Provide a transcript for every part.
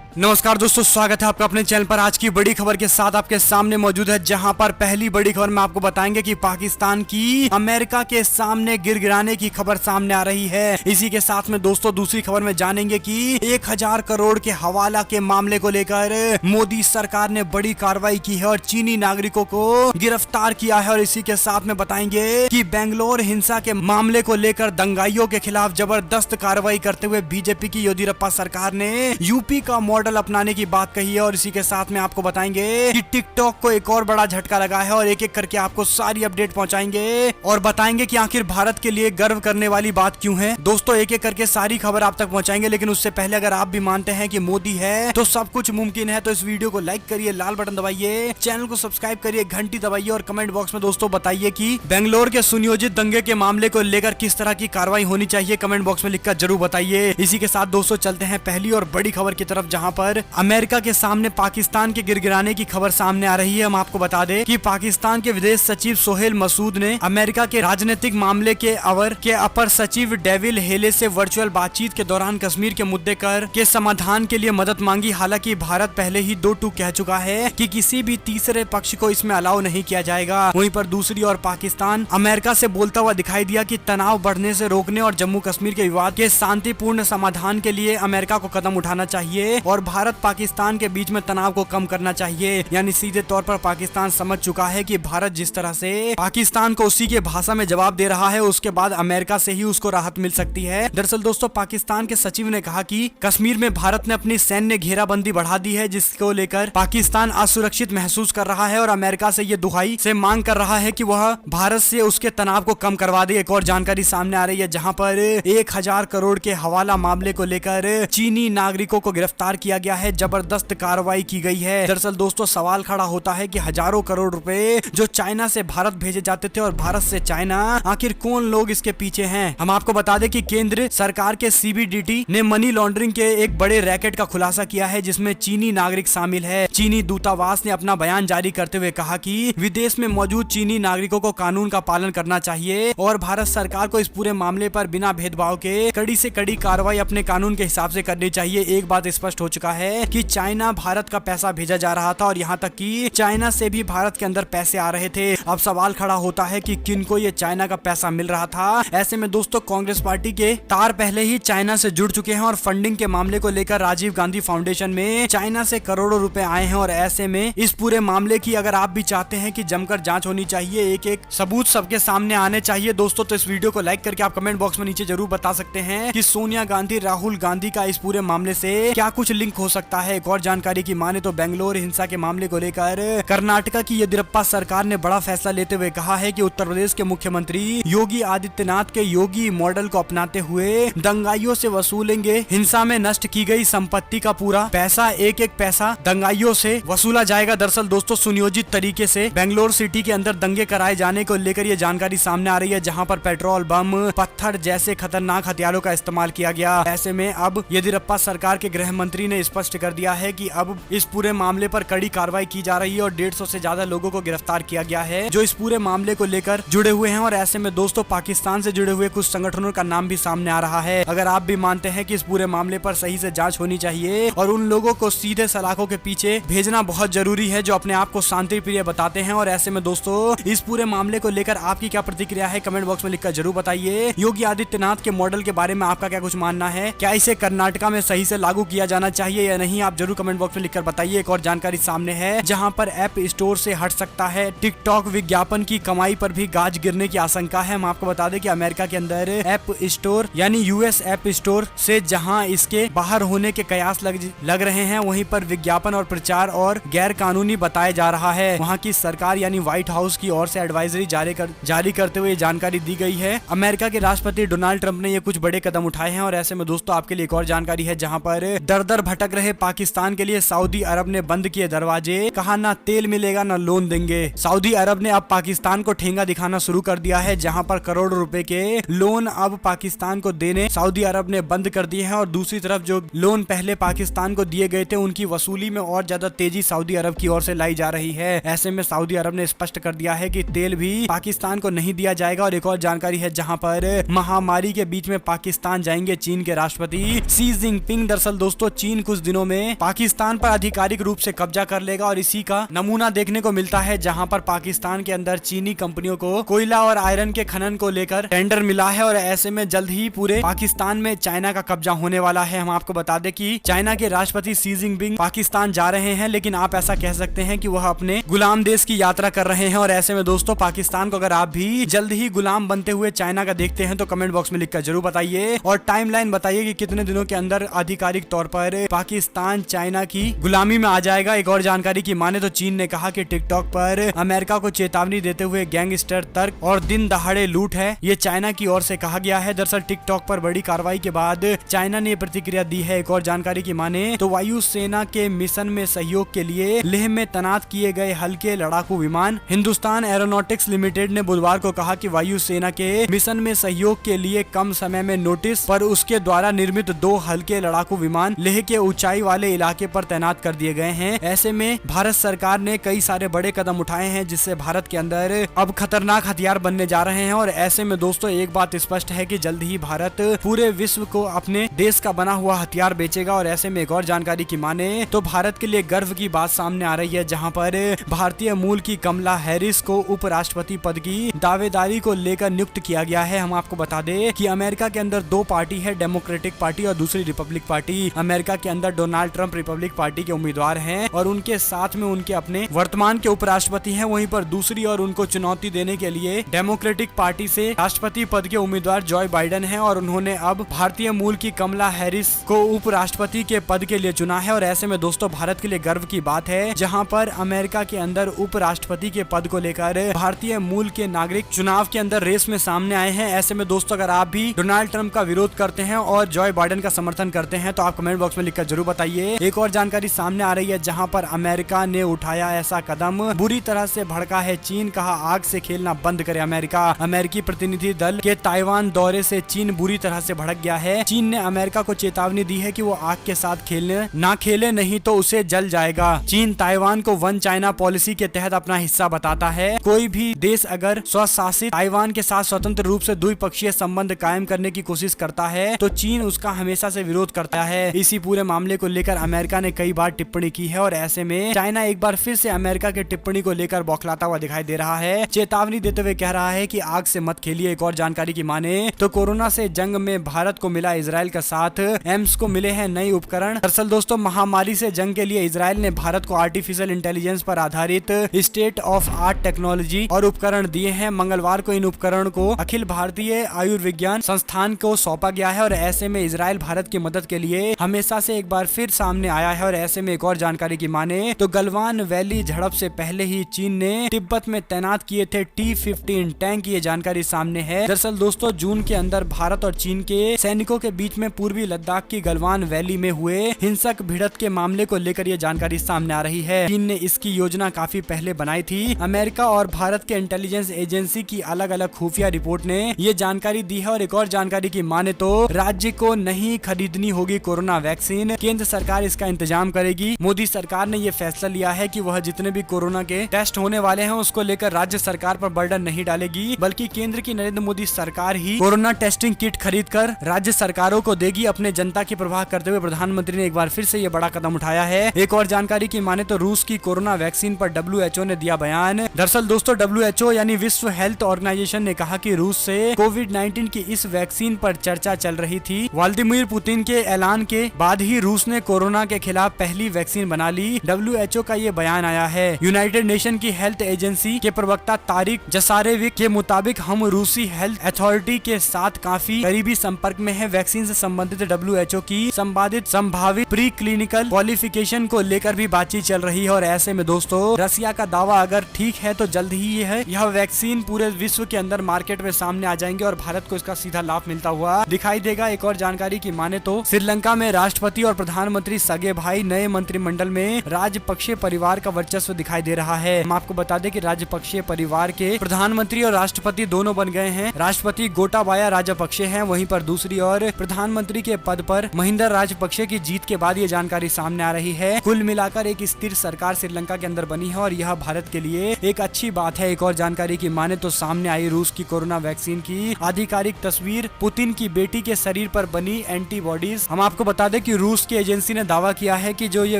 नमस्कार दोस्तों, स्वागत है आपका अपने चैनल पर। आज की बड़ी खबर के साथ आपके सामने मौजूद है, जहां पर पहली बड़ी खबर में आपको बताएंगे कि पाकिस्तान की अमेरिका के सामने गिड़गिड़ाने की खबर सामने आ रही है। इसी के साथ में दोस्तों दूसरी खबर में जानेंगे कि 1000 करोड़ के हवाला के मामले को लेकर मोदी सरकार ने बड़ी कार्रवाई की है और चीनी नागरिकों को गिरफ्तार किया है। और इसी के साथ में बताएंगे कि बेंगलोर हिंसा के मामले को लेकर दंगाइयों के खिलाफ जबरदस्त कार्रवाई करते हुए बीजेपी की येदियुरप्पा सरकार ने यूपी का मॉडल अपनाने की बात कही है। और इसी के साथ में आपको बताएंगे कि टिकटॉक को एक और बड़ा झटका लगा है और एक एक करके आपको सारी अपडेट पहुंचाएंगे और बताएंगे कि आखिर भारत के लिए गर्व करने वाली बात क्यों है। दोस्तों एक एक करके सारी खबर आप तक पहुंचाएंगे, लेकिन उससे पहले अगर आप भी मानते हैं कि मोदी है तो सब कुछ मुमकिन है, तो इस वीडियो को लाइक करिए, लाल बटन दबाइए, चैनल को सब्सक्राइब करिए, घंटी दबाइए और कमेंट बॉक्स में दोस्तों बताइए कि बेंगलोर के सुनियोजित दंगे के मामले को लेकर किस तरह की कार्रवाई होनी चाहिए। कमेंट बॉक्स में लिखकर जरूर बताइए। इसी के साथ दोस्तों चलते हैं पहली और बड़ी खबर की तरफ, जहां पर अमेरिका के सामने पाकिस्तान के गिड़गिड़ाने की खबर सामने आ रही है। हम आपको बता दें कि पाकिस्तान के विदेश सचिव सोहेल मसूद ने अमेरिका के राजनीतिक मामले के अपर सचिव डेविड हेले से वर्चुअल बातचीत के दौरान कश्मीर के मुद्दे के समाधान के लिए मदद मांगी। हालांकि भारत पहले ही 2 टूक कह चुका है कि किसी भी तीसरे पक्ष को इसमें अलाउ नहीं किया जाएगा। वहीं पर दूसरी ओर पाकिस्तान अमेरिका से बोलता हुआ दिखाई दिया कि तनाव बढ़ने से रोकने और जम्मू कश्मीर के विवाद के शांतिपूर्ण समाधान के लिए अमेरिका को कदम उठाना चाहिए और भारत पाकिस्तान के बीच में तनाव को कम करना चाहिए। यानी सीधे तौर पर पाकिस्तान समझ चुका है कि भारत जिस तरह से पाकिस्तान को उसी के भाषा में जवाब दे रहा है, उसके बाद अमेरिका से ही उसको राहत मिल सकती है। दरअसल दोस्तों पाकिस्तान के सचिव ने कहा कि कश्मीर में भारत ने अपनी सैन्य घेराबंदी बढ़ा दी है, जिसको लेकर पाकिस्तान असुरक्षित महसूस कर रहा है और अमेरिका से ये दुहाई से मांग कर रहा है कि वह भारत से उसके तनाव को कम करवा दे। एक और जानकारी सामने आ रही है, जहां पर 1000 करोड़ के हवाला मामले को लेकर चीनी नागरिकों को गिरफ्तार किया गया है। जबरदस्त कार्रवाई की गई है। दरअसल दोस्तों सवाल खड़ा होता है कि हजारों करोड़ रुपए जो चाइना से भारत भेजे जाते थे और भारत से चाइना, आखिर कौन लोग इसके पीछे हैं। हम आपको बता दें कि केंद्र सरकार के सीबीडीटी ने मनी लॉन्ड्रिंग के एक बड़े रैकेट का खुलासा किया है, जिसमें चीनी नागरिक शामिल है। चीनी दूतावास ने अपना बयान जारी करते हुए कहा कि विदेश में मौजूद चीनी नागरिकों को कानून का पालन करना चाहिए और भारत सरकार को इस पूरे मामले पर बिना भेदभाव के कड़ी से कड़ी कार्रवाई अपने कानून के हिसाब से करनी चाहिए। एक बात स्पष्ट हो चुका है कि चाइना भारत का पैसा भेजा जा रहा था और यहाँ तक कि चाइना से भी भारत के अंदर पैसे आ रहे थे। अब सवाल खड़ा होता है कि किनको ये चाइना का पैसा मिल रहा था। ऐसे में दोस्तों कांग्रेस पार्टी के तार पहले ही चाइना से जुड़ चुके हैं और फंडिंग के मामले को लेकर राजीव गांधी फाउंडेशन में चाइना से करोड़ों रुपए आए हैं। और ऐसे में इस पूरे मामले की अगर आप भी चाहते हैं कि जमकर जांच होनी चाहिए, एक एक सबूत सबके सामने आने चाहिए दोस्तों, तो इस वीडियो को लाइक करके आप कमेंट बॉक्स में नीचे जरूर बता सकते हैं कि सोनिया गांधी, राहुल गांधी का इस पूरे मामले से क्या कुछ लिंक हो सकता है। एक और जानकारी की माने तो बेंगलोर हिंसा के मामले को लेकर कर्नाटका की येदियुरप्पा सरकार ने बड़ा फैसला लेते हुए कहा है कि उत्तर प्रदेश के मुख्यमंत्री योगी आदित्यनाथ के योगी मॉडल को अपनाते हुए दंगाइयों से वसूलेंगे। हिंसा में नष्ट की गई संपत्ति का पूरा पैसा, एक एक पैसा दंगाइयों से वसूला जाएगा। दरअसल दोस्तों सुनियोजित तरीके से बेंगलोर सिटी के अंदर दंगे कराए जाने को लेकर ये जानकारी सामने आ रही है, जहां पर पेट्रोल बम, पत्थर जैसे खतरनाक हथियारों का इस्तेमाल किया गया। ऐसे में अब येदियुरप्पा सरकार के गृह मंत्री ने स्पष्ट कर दिया है कि अब इस पूरे मामले पर कड़ी कार्रवाई की जा रही है और 150 से ज्यादा लोगों को गिरफ्तार किया गया है जो इस पूरे मामले को लेकर जुड़े हुए हैं। और ऐसे में दोस्तों पाकिस्तान से जुड़े हुए कुछ संगठनों का नाम भी सामने आ रहा है। अगर आप भी मानते हैं कि इस पूरे मामले पर सही से जांच होनी चाहिए और उन लोगों को सीधे सलाखों के पीछे भेजना बहुत जरूरी है जो अपने आप को शांति प्रिय बताते हैं। और ऐसे में दोस्तों इस पूरे मामले को लेकर आपकी क्या प्रतिक्रिया है, कमेंट बॉक्स में लिखकर जरूर बताइए। योगी आदित्यनाथ के मॉडल के बारे में आपका क्या कुछ मानना है, क्या इसे कर्नाटका में सही से लागू किया जाना चाहिए या नहीं, आप जरूर कमेंट बॉक्स में लिखकर बताइए। एक और जानकारी सामने है, जहां पर ऐप स्टोर से हट सकता है टिकटॉक, विज्ञापन की कमाई पर भी गाज गिरने की आशंका है। हम आपको बता दें कि अमेरिका के अंदर ऐप स्टोर यानी यूएस ऐप स्टोर से जहां इसके बाहर होने के कयास लग रहे हैं, वहीं पर विज्ञापन और प्रचार और गैर कानूनी बताया जा रहा है। वहां की सरकार यानी व्हाइट हाउस की ओर से एडवाइजरी जारी करते हुए जानकारी दी गई है। अमेरिका के राष्ट्रपति डोनाल्ड ट्रंप ने ये कुछ बड़े कदम उठाए हैं। और ऐसे में दोस्तों आपके लिए एक और जानकारी है, जहां पर दर दर भटक रहे पाकिस्तान के लिए सऊदी अरब ने बंद किए दरवाजे, कहा ना तेल मिलेगा ना लोन देंगे। सऊदी अरब ने अब पाकिस्तान को ठेंगा दिखाना शुरू कर दिया है, जहां पर करोड़ों रुपए के लोन अब पाकिस्तान को देने सऊदी अरब ने बंद कर दिए हैं। और दूसरी तरफ जो लोन पहले पाकिस्तान को दिए गए थे, उनकी वसूली में और ज्यादा तेजी सऊदी अरब की ओर से लाई जा रही है। ऐसे में सऊदी अरब ने स्पष्ट कर दिया है कि तेल भी पाकिस्तान को नहीं दिया जाएगा। और एक और जानकारी है, जहां पर महामारी के बीच में पाकिस्तान जाएंगे चीन के राष्ट्रपति शी जिनपिंग। दरअसल दोस्तों चीन चीन कुछ दिनों में पाकिस्तान पर आधिकारिक रूप से कब्जा कर लेगा और इसी का नमूना देखने को मिलता है, जहां पर पाकिस्तान के अंदर चीनी कंपनियों को कोयला और आयरन के खनन को लेकर टेंडर मिला है और ऐसे में जल्द ही पूरे पाकिस्तान में चाइना का कब्जा होने वाला है। हम आपको बता दें कि चाइना के राष्ट्रपति शी जिनपिंग पाकिस्तान जा रहे हैं, लेकिन आप ऐसा कह सकते हैं कि वह अपने गुलाम देश की यात्रा कर रहे हैं और ऐसे में दोस्तों पाकिस्तान को अगर आप भी जल्द ही गुलाम बनते हुए चाइना का देखते हैं तो कमेंट बॉक्स में लिखकर जरूर बताइए और टाइमलाइन बताइए कि कितने दिनों के अंदर आधिकारिक तौर पर पाकिस्तान चाइना की गुलामी में आ जाएगा। एक और जानकारी की माने तो चीन ने कहा कि टिकटॉक पर अमेरिका को चेतावनी देते हुए गैंगस्टर तर्क और दिन दहाड़े लूट है, ये चाइना की ओर से कहा गया है। दरअसल टिकटॉक पर बड़ी कार्रवाई के बाद चाइना ने प्रतिक्रिया दी है। एक और जानकारी की माने तो वायुसेना के मिशन में सहयोग के लिए लेह में तैनात किए गए हल्के लड़ाकू विमान हिंदुस्तान एरोनॉटिक्स लिमिटेड ने बुधवार को कहा कि वायुसेना के मिशन में सहयोग के लिए कम समय में नोटिस पर उसके द्वारा निर्मित 2 हल्के लड़ाकू विमान लेह के ऊंचाई वाले इलाके पर तैनात कर दिए गए हैं। ऐसे में भारत सरकार ने कई सारे बड़े कदम उठाए हैं जिससे भारत के अंदर अब खतरनाक हथियार बनने जा रहे हैं और ऐसे में दोस्तों एक बात स्पष्ट है कि जल्द ही भारत पूरे विश्व को अपने देश का बना हुआ हथियार बेचेगा। और ऐसे में एक और जानकारी की माने तो भारत के लिए गर्व की बात सामने आ रही है, जहां पर भारतीय मूल की कमला हैरिस को उपराष्ट्रपति पद की दावेदारी को लेकर नियुक्त किया गया है। हम आपको बता दें कि अमेरिका के अंदर 2 पार्टी है, डेमोक्रेटिक पार्टी और दूसरी रिपब्लिक पार्टी। अमेरिका के अंदर डोनाल्ड ट्रंप रिपब्लिक पार्टी के उम्मीदवार हैं और उनके साथ में उनके अपने वर्तमान के उपराष्ट्रपति हैं। वहीं पर दूसरी और उनको चुनौती देने के लिए डेमोक्रेटिक पार्टी से राष्ट्रपति पद के उम्मीदवार जॉय बाइडेन हैं और उन्होंने अब भारतीय मूल की कमला हैरिस को उपराष्ट्रपति के पद के लिए चुना है। और ऐसे में दोस्तों भारत के लिए गर्व की बात है, जहां पर अमेरिका के अंदर उपराष्ट्रपति के पद को लेकर भारतीय मूल के नागरिक चुनाव के अंदर रेस में सामने आए हैं। ऐसे में दोस्तों अगर आप भी डोनाल्ड ट्रंप का विरोध करते हैं और जॉय बाइडेन का समर्थन करते हैं तो आप कमेंट बॉक्स में लिखकर जरूर बताइए। एक और जानकारी सामने आ रही है, जहां पर अमेरिका ने उठाया ऐसा कदम, बुरी तरह से भड़का है चीन, कहा आग से खेलना बंद करे अमेरिका। अमेरिकी प्रतिनिधि दल के ताइवान दौरे से चीन बुरी तरह से भड़क गया है। चीन ने अमेरिका को चेतावनी दी है कि वो आग के साथ खेले नहीं तो उसे जल जाएगा। चीन ताइवान को वन चाइना पॉलिसी के तहत अपना हिस्सा बताता है। कोई भी देश अगर स्वशासित ताइवान के साथ स्वतंत्र रूप से द्विपक्षीय संबंध कायम करने की कोशिश करता है तो चीन उसका हमेशा से विरोध करता है। इसी पूरे मामले को लेकर अमेरिका ने कई बार टिप्पणी की है और ऐसे में चाइना एक बार फिर से अमेरिका के टिप्पणी को लेकर बौखलाता हुआ दिखाई दे रहा है, चेतावनी देते हुए कह रहा है कि आग से मत खेलिए। एक और जानकारी की माने तो कोरोना से जंग में भारत को मिला इजराइल का साथ, एम्स को मिले हैं नए उपकरण। दरअसल दोस्तों महामारी से जंग के लिए इजराइल ने भारत को आर्टिफिशियल इंटेलिजेंस पर आधारित स्टेट ऑफ आर्ट टेक्नोलॉजी और उपकरण दिए हैं। मंगलवार को इन उपकरण को अखिल भारतीय आयुर्विज्ञान संस्थान को सौंपा गया है और ऐसे में इजराइल भारत की मदद के लिए हमेशा से एक बार फिर सामने आया है। और ऐसे में एक और जानकारी की माने तो गलवान वैली झड़प से पहले ही चीन ने तिब्बत में तैनात किए थे T-15 टैंक, ये जानकारी सामने है। दरअसल दोस्तों जून के अंदर भारत और चीन के सैनिकों के बीच में पूर्वी लद्दाख की गलवान वैली में हुए हिंसक भिड़ंत के मामले को लेकर ये जानकारी सामने आ रही है। चीन ने इसकी योजना काफी पहले बनाई थी। अमेरिका और भारत के इंटेलिजेंस एजेंसी की अलग अलग खुफिया रिपोर्ट ने ये जानकारी दी है। और एक और जानकारी की माने तो राज्य को नहीं खरीदनी होगी कोरोना वैक्सीन, केंद्र सरकार इसका इंतजाम करेगी। मोदी सरकार ने ये फैसला लिया है कि वह जितने भी कोरोना के टेस्ट होने वाले हैं उसको लेकर राज्य सरकार पर बर्डन नहीं डालेगी, बल्कि केंद्र की नरेंद्र मोदी सरकार ही कोरोना टेस्टिंग किट खरीद कर राज्य सरकारों को देगी, अपने जनता की परवाह करते हुए प्रधानमंत्री ने एक बार फिर से ये बड़ा कदम उठाया है। एक और जानकारी की माने तो रूस की कोरोना वैक्सीन पर WHO ने दिया बयान। दरअसल दोस्तों WHO यानी विश्व हेल्थ ऑर्गेनाइजेशन ने कहा कि रूस से कोविड-19 की इस वैक्सीन पर चर्चा चल रही थी। व्लादिमीर पुतिन के ऐलान के बाद ही रूस ने कोरोना के खिलाफ पहली वैक्सीन बना ली। WHO का ये बयान आया है। यूनाइटेड नेशन की हेल्थ एजेंसी के प्रवक्ता तारिक जसारेविक के मुताबिक हम रूसी हेल्थ अथॉरिटी के साथ काफी करीबी संपर्क में है। वैक्सीन से संबंधित WHO की संभावित प्री क्लिनिकल क्वालिफिकेशन को लेकर भी बातचीत चल रही है। और ऐसे में दोस्तों रसिया का दावा अगर ठीक है तो जल्द ही यह वैक्सीन पूरे विश्व के अंदर मार्केट में सामने आ जाएंगे और भारत को इसका सीधा लाभ मिलता हुआ दिखाई देगा। एक और जानकारी की माने तो श्रीलंका में राष्ट्रपति और प्रधानमंत्री सगे भाई, नए मंत्रिमंडल में राजपक्षे परिवार का वर्चस्व दिखाई दे रहा है। हम आपको बता दें कि राजपक्षे परिवार के प्रधानमंत्री और राष्ट्रपति दोनों बन गए हैं। राष्ट्रपति गोटाबाया राजपक्षे हैं, वहीं पर दूसरी ओर प्रधानमंत्री के पद पर महिंदा राजपक्षे की जीत के बाद ये जानकारी सामने आ रही है। कुल मिलाकर एक स्थिर सरकार श्रीलंका के अंदर बनी है और यह भारत के लिए एक अच्छी बात है। एक और जानकारी की माने तो सामने आई रूस की कोरोना वैक्सीन की आधिकारिक तस्वीर, पुतिन की बेटी के शरीर पर बनी एंटीबॉडीज। हम आपको बता दें कि रूस की एजेंसी ने दावा किया है कि जो ये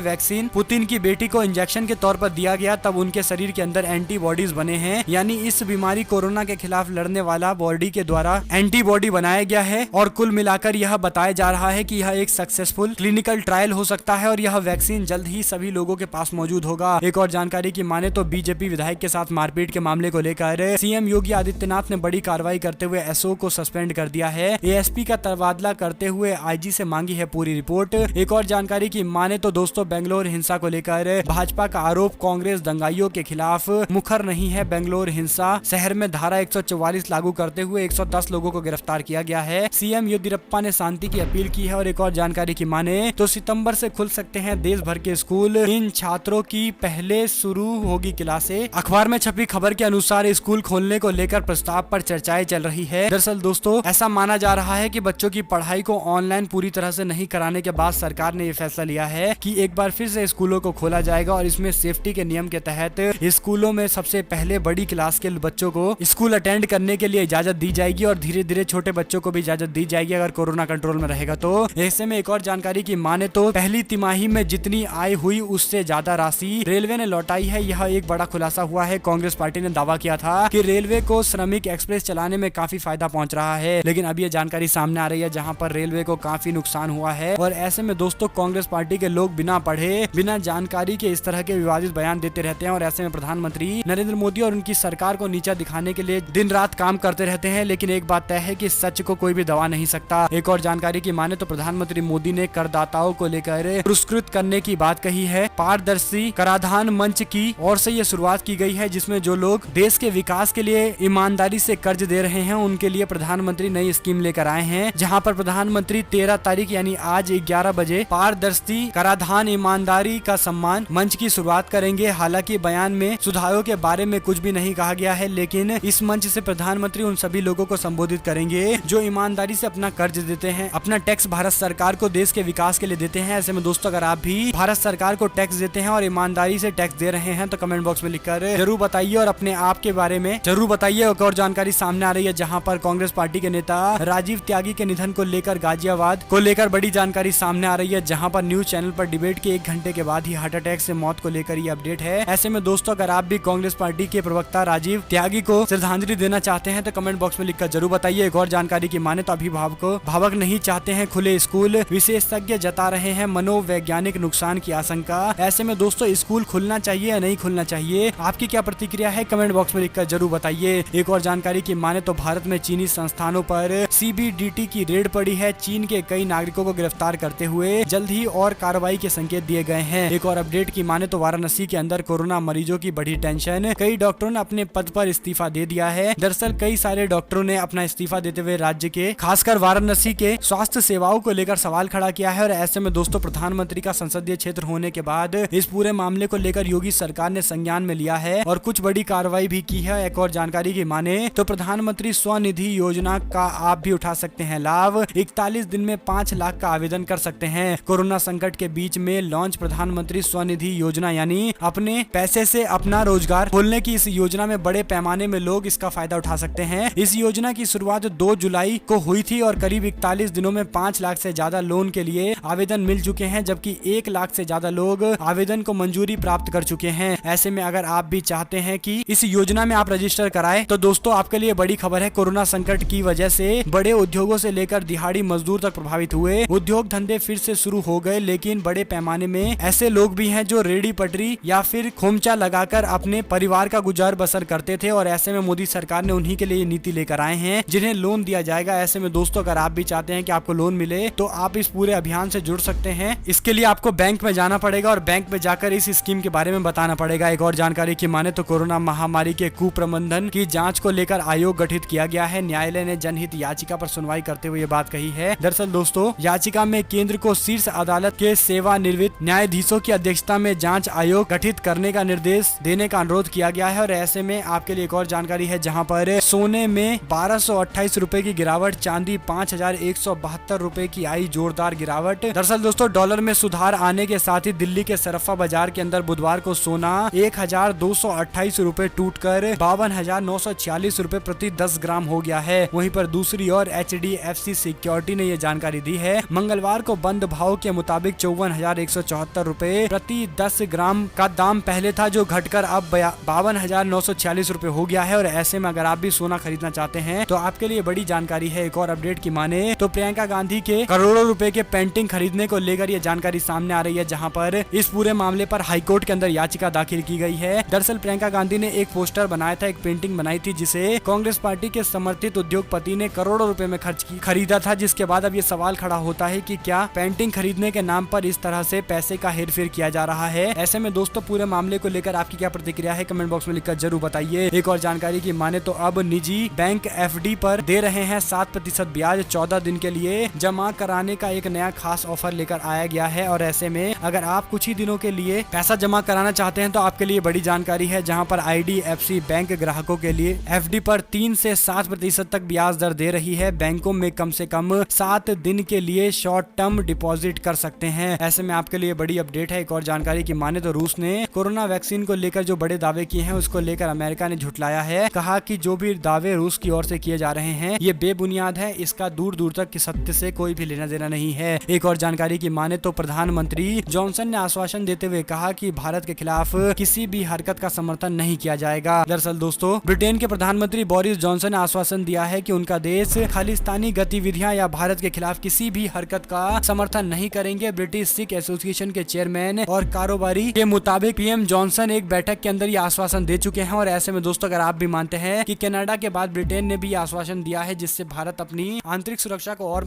वैक्सीन पुतिन की बेटी को इंजेक्शन के तौर पर दिया गया तब उनके शरीर के अंदर एंटीबॉडीज बने हैं, यानी इस बीमारी कोरोना के खिलाफ लड़ने वाला बॉडी के द्वारा एंटीबॉडी बनाया गया है। और कुल मिलाकर यह बताया जा रहा है कि यह एक सक्सेसफुल क्लिनिकल ट्रायल हो सकता है और यह वैक्सीन जल्द ही सभी लोगों के पास मौजूद होगा। एक और जानकारी की माने तो बीजेपी विधायक के साथ मारपीट के मामले को लेकर सीएम योगी आदित्यनाथ ने बड़ी कार्रवाई करते हुए एसओ को सस्पेंड कर दिया है। एएसपी का तबादला करते हुए आईजी से मांगी है पूरी रिपोर्ट। एक और जानकारी की माने तो दोस्तों बेंगलोर हिंसा को लेकर भाजपा का आरोप, कांग्रेस दंगाइयों के खिलाफ मुखर नहीं है। बेंगलोर हिंसा शहर में धारा 144 लागू करते हुए 110 लोगों को गिरफ्तार किया गया है। सीएम येदियुरप्पा ने शांति की अपील की है। और एक और जानकारी की माने तो सितंबर से खुल सकते हैं देश भर के स्कूल, इन छात्रों की पहले शुरू होगी क्लासें। अखबार में छपी खबर के अनुसार स्कूल खोलने को लेकर प्रस्ताव पर चर्चाएं चल रही है। दरअसल दोस्तों ऐसा माना जा रहा है कि बच्चों की पढ़ाई को ऑनलाइन पूरी तरह से नहीं कराने के बाद सरकार ने ये फैसला लिया है कि एक बार फिर से स्कूलों को खोला जाएगा और इसमें सेफ्टी के नियम के तहत स्कूलों में सबसे पहले बड़ी क्लास के बच्चों को स्कूल अटेंड करने के लिए इजाजत दी जाएगी और धीरे धीरे छोटे बच्चों को भी इजाजत दी जाएगी अगर कोरोना कंट्रोल में रहेगा तो। ऐसे में एक और जानकारी की माने तो पहली तिमाही में जितनी आय हुई उससे ज्यादा राशि रेलवे ने लौटाई है। यह एक बड़ा खुलासा हुआ है। कांग्रेस पार्टी ने दावा किया था कि रेलवे को श्रमिक एक्सप्रेस चलाने में काफी फायदा पहुंच रहा है, लेकिन अब ये जानकारी सामने आ रही है जहां पर रेलवे को काफी नुकसान हुआ है। और ऐसे में दोस्तों कांग्रेस पार्टी के लोग बिना पढ़े बिना जानकारी के इस तरह के विवादित बयान देते रहते हैं और ऐसे में प्रधानमंत्री नरेंद्र मोदी और उनकी सरकार को नीचा दिखाने के लिए दिन रात काम करते रहते हैं। लेकिन एक बात तय है कि सच को कोई भी दबा नहीं सकता। एक और जानकारी की माने तो प्रधानमंत्री मोदी ने करदाताओं को लेकर पुरस्कृत करने की बात कही है। पारदर्शी कराधान मंच की ओर से ये शुरुआत की गई है जिसमें जो लोग देश के विकास के लिए ईमानदारी से कर्ज दे रहे हैं उनके लिए प्रधानमंत्री नई स्कीम लेकर आए हैं, जहां पर प्रधानमंत्री 13 तारीख यानी आज 11 बजे पारदर्शी कराधान ईमानदारी का सम्मान मंच की शुरुआत करेंगे। हालांकि बयान में सुधारों के बारे में कुछ भी नहीं कहा गया है, लेकिन इस मंच से प्रधानमंत्री उन सभी लोगों को संबोधित करेंगे जो ईमानदारी से अपना कर्ज देते हैं, अपना टैक्स भारत सरकार को देश के विकास के लिए देते हैं। ऐसे में दोस्तों अगर आप भी भारत सरकार को टैक्स देते हैं और ईमानदारी से टैक्स दे रहे हैं तो कमेंट बॉक्स में लिखकर जरूर बताइए और अपने आप के बारे में जरूर बताइए। एक और जानकारी सामने आ रही है जहां पर कांग्रेस पार्टी के नेता राजीव त्यागी के निधन को लेकर गाजियाबाद को लेकर बड़ी जानकारी सामने आ रही है, जहां पर न्यूज चैनल पर डिबेट के 1 घंटे के बाद ही हार्ट अटैक से मौत को लेकर ये अपडेट है। ऐसे में दोस्तों अगर आप भी कांग्रेस पार्टी के प्रवक्ता राजीव त्यागी को श्रद्धांजलि देना चाहते हैं तो कमेंट बॉक्स में लिखकर जरूर बताइए। एक और जानकारी की माने तो अभिभावक को भावक नहीं चाहते हैं खुले स्कूल, विशेषज्ञ जता रहे हैं मनोवैज्ञानिक नुकसान की आशंका। ऐसे में दोस्तों स्कूल खुलना चाहिए या नहीं खुलना चाहिए, आपकी क्या प्रतिक्रिया है कमेंट बॉक्स में लिखकर जरूर बताइए। एक और जानकारी की माने तो भारत में चीनी संस्थानों पर सीबीडीटी की रेड पड़ी है। चीन के कई नागरिकों को गिरफ्तार करते हुए जल्द ही और कार्रवाई के संकेत दिए गए हैं। एक और अपडेट की माने तो वाराणसी के अंदर कोरोना मरीजों की बढ़ी टेंशन, कई डॉक्टरों ने अपने पद पर इस्तीफा दे दिया है। दरअसल कई सारे डॉक्टरों ने अपना इस्तीफा देते हुए राज्य के खासकर वाराणसी के स्वास्थ्य सेवाओं को लेकर सवाल खड़ा किया है। और ऐसे में दोस्तों प्रधानमंत्री का संसदीय क्षेत्र होने के बाद इस पूरे मामले को लेकर योगी सरकार ने संज्ञान में लिया है और कुछ बड़ी कार्रवाई भी की है। एक और जानकारी की माने तो प्रधानमंत्री स्वनिधि योजना का आप भी उठा सकते हैं लाभ, 41 दिन में 5 लाख का आवेदन कर सकते हैं। कोरोना संकट के बीच में लॉन्च प्रधानमंत्री स्वनिधि योजना यानी अपने पैसे से अपना रोजगार खोलने की इस योजना में बड़े पैमाने में लोग इसका फायदा उठा सकते हैं। इस योजना की शुरुआत 2 जुलाई को हुई थी और करीब 41 दिनों में 5 लाख से ज्यादा लोन के लिए आवेदन मिल चुके हैं, जबकि 1 लाख से ज्यादा लोग आवेदन को मंजूरी प्राप्त कर चुके हैं। ऐसे में अगर आप भी चाहते हैं कि इस योजना में आप रजिस्टर कराएं तो दोस्तों आपके लिए बड़ी खबर है। कोरोना संकट की वजह से बड़े उद्योगों से लेकर दिहाड़ी मजदूर तक प्रभावित हुए, उद्योग धंधे फिर से शुरू हो गए, लेकिन बड़े पैमाने में ऐसे लोग भी हैं जो रेडी पटरी या फिर खोमचा लगाकर अपने परिवार का गुजार बसर करते थे और ऐसे में मोदी सरकार ने उन्हीं के लिए नीति लेकर आए हैं जिन्हें लोन दिया जाएगा। ऐसे में दोस्तों अगर आप भी चाहते हैं कि आपको लोन मिले तो आप इस पूरे अभियान से जुड़ सकते हैं। इसके लिए आपको बैंक में जाना पड़ेगा और बैंक में जाकर इस स्कीम के बारे में बताना पड़ेगा। एक और जानकारी की माने तो कोरोना महामारी के कुप्रबंधन की जांच को लेकर आयोग गठित किया गया है। न्यायालय ने जनहित याचिका पर सुनवाई करते हुए ये बात कही है। दरअसल दोस्तों याचिका में केंद्र को शीर्ष अदालत के सेवानिवृत्त न्यायाधीशों की अध्यक्षता में जांच आयोग गठित करने का निर्देश देने का अनुरोध किया गया है। और ऐसे में आपके लिए एक और जानकारी है जहां पर सोने में 1228 रुपए की गिरावट, चांदी 5172 रुपए की आई जोरदार गिरावट। दरअसल दोस्तों डॉलर में सुधार आने के साथ ही दिल्ली के सरफा बाजार के अंदर बुधवार को सोना 1228 रुपए टूटकर 52,946 रुपए प्रति 10 ग्राम हो गया है। वहीं पर दूसरी ओर HDFC सिक्योरिटी ने यह जानकारी दी है। मंगलवार को बंद भाव के मुताबिक 54,174 रुपए प्रति 10 ग्राम का दाम पहले था, जो घटकर अब 52,946 रुपए हो गया है। और ऐसे में अगर आप भी सोना खरीदना चाहते हैं तो आपके लिए बड़ी जानकारी है। एक और अपडेट की माने तो प्रियंका गांधी के करोड़ों रुपए के पेंटिंग खरीदने को लेकर यह जानकारी सामने आ रही है, जहां पर इस पूरे मामले पर हाईकोर्ट के अंदर याचिका दाखिल की गई है। दरअसल प्रियंका गांधी ने एक पोस्टर बनाया था, एक पेंटिंग बनाई थी, जिसे कांग्रेस पार्टी के समर्थित उद्योगपति ने करोड़ों रुपए में खरीदा था, जिसके बाद अब ये सवाल खड़ा होता है कि क्या पेंटिंग खरीदने के नाम पर इस तरह से पैसे का हेरफेर किया जा रहा है। ऐसे में दोस्तों पूरे मामले को लेकर आपकी क्या प्रतिक्रिया है, कमेंट बॉक्स में लिखकर जरूर बताइए। एक और जानकारी की माने तो अब निजी बैंक एफडी पर दे रहे हैं 7% ब्याज 14 दिन के लिए जमा कराने का एक नया खास ऑफर लेकर आया गया है। और ऐसे में अगर आप कुछ ही दिनों के लिए पैसा जमा कराना चाहते हैं तो आपके लिए बड़ी जानकारी है, जहां पर IDFC बैंक ग्राहकों के लिए एफडी पर 3 से 7% तक ब्याज दर दे रही है। बैंकों में कम से कम 7 दिन के लिए शॉर्ट टर्म डिपॉजिट कर सकते हैं। ऐसे में आपके लिए बड़ी अपडेट है। एक और जानकारी की माने तो रूस ने कोरोना वैक्सीन को लेकर जो बड़े दावे किए हैं उसको लेकर अमेरिका ने झुठलाया है। कहा कि जो भी दावे रूस की ओर से किए जा रहे हैं ये बेबुनियाद है, इसका दूर दूर तक की सत्य से कोई भी लेना देना नहीं है। एक और जानकारी की माने तो प्रधानमंत्री जॉनसन ने आश्वासन देते हुए कहा कि भारत के खिलाफ किसी भी हरकत का समर्थन नहीं किया जाएगा। दरअसल दोस्तों ब्रिटेन के प्रधानमंत्री बोरिस जॉनसन ने आश्वासन दिया है कि उनका देश खालिस्तानी गतिविधियां या भारत के खिलाफ किसी भी हरकत का समर्थन नहीं करेंगे। ब्रिटिश सिख एसोसिएशन के चेयरमैन और कारोबारी के मुताबिक PM जॉनसन एक बैठक के अंदर ये आश्वासन दे चुके हैं। और ऐसे में दोस्तों अगर आप भी मानते हैं कि कनाडा के बाद ब्रिटेन ने भी आश्वासन दिया है, जिससे भारत अपनी आंतरिक सुरक्षा को और